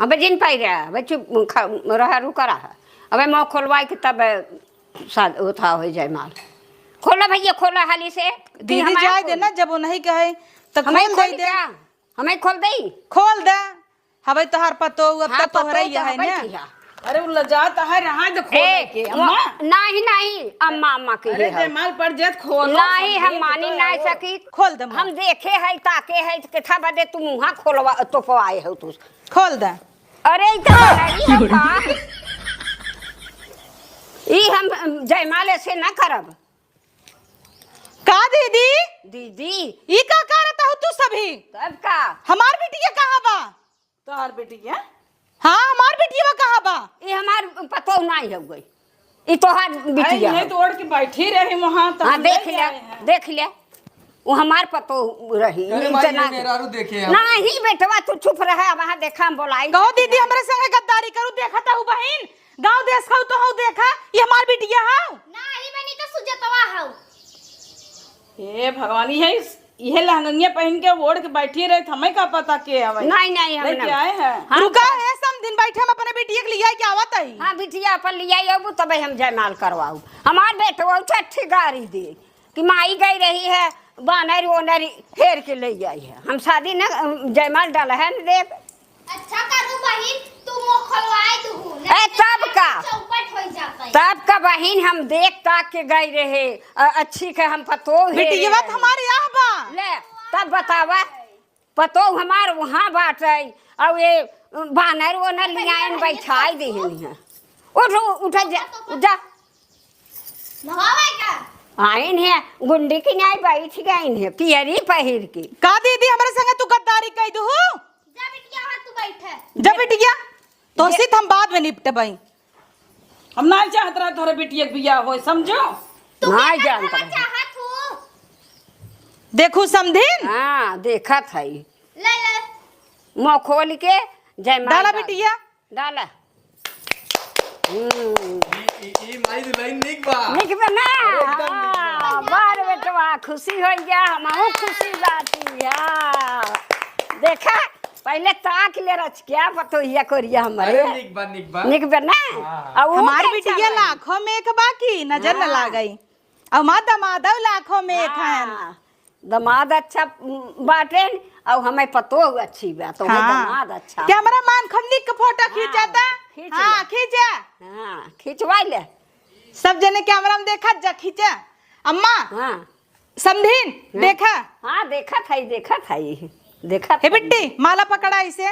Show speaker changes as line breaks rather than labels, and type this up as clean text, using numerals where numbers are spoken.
अबे जिन पाई रहा अबे चुप रहा रुका रहा अबे मुँह खोलवाई के तब शाद उठा हो जाए माल। खोला भैया खोला हाली से
दीदी जाए दे ना, जब वो नहीं कहे तो खोल दे।
हमें खोल दे,
खोल दे। हवे तोहार पतो अब तक तोहरा ही है ना। अरे वो लजात है रहा तो खोल के अम्मा
नहीं नहीं अम्मा अम्मा की
अरे जयमाल पर जत खोल
नहीं हम मानी नहीं सकी।
खोल दे,
हम देखे है ताके है के था बदे तू मुंह खोलवा तो पवाए हो तू
खोल दे।
अरे ई हम जयमाल से ना करब
का दीदी।
दीदी
ई का करता हो तू सभी
तब का
हमार बिटिया कहां बा। तोहार बिटिया हाँ हमार बिटिया कहां बा।
ये हमार पतो नहीं हो गई ई तोहार बिटिया
है तोड़ के बैठी रही वहां तो
हां देख ले वो हमार पतो रही इतना
मेरारू देखे
नहीं बेटवा तू चुप रहे वहां देखा हम बोलाई
कहो दीदी हमरे संगे गद्दारी करू देखता हूं बहन गांव देश खाऊ तो हूं देखा ये हमार बिटिया हूं
नहीं बनी तो सुजतवा हूं।
हे भगवान ये लहंगिया पहन के ओढ़ के बैठी रहे हमें का पता के आवे
नहीं हम
लेके आए हैं। रुका है सम दिन बैठे हम अपने बिटिया के लिए क्या आवत है।
हां बिटिया अपन लिया आबू तबे हम जयमाल करवाऊ। हमार बेटवा छठी गाड़ी दे कि माई गई रही है बानर ओनर फेर के ले आई है। हम शादी न जयमाल डाल है न दे।
अच्छा करू बहिन तू मुंह खोलवाए दू
ए तब का
चौपट हो जाता है।
तब का बहन हम देख ताक के गई रहे अच्छी के हम पतो है
बिटिया बात हमारे यहाँ बा
ले तब बतावा पतो हमार वहां बाटे और ये बानर ओनर लियान बैठाई दे है। उठ जा
नहावे का
आइन है गुंडी की नहीं बैठ गई है पियरी पहिर के।
का दीदी हमारे संगे तू गद्दारी कह दू
जा बिटिया तू बैठे
जब बिटिया तो सिर्फ हम बाद में निपटे भाई। हम नहीं चाहत रहा तोरे बिटिया के बियाह हो समझो
नहीं जानता
चाहत हूं
देखू समझिन।
हां देखा था
ले
मुंह खोल के जयमाल
डाला बिटिया
डाला
ई माई दुल्हन निक बा
ना बार बेटवा खुशी हो गया हम खुशी बाती है। देखा पहले ताक ले रच क्या पतो ये कोरिया हमारे निक बा ना
हमारी बिटिया लाखों में एक बाकी नजर न लागई और मां दमाद लाखों में एक है।
दमाद अच्छा बाटे और हमें पतो अच्छी बा तो दमाद अच्छा
क्या हमारा मान खन्नी का फोटो खींचाता। हां खींचा
हां खिंचवा ले
सब जने कैमरा में देखा जा खींचा अम्मा।
हां
समझिन देखा
हां देखा था
हे बिट्टी माला पकड़ा इसे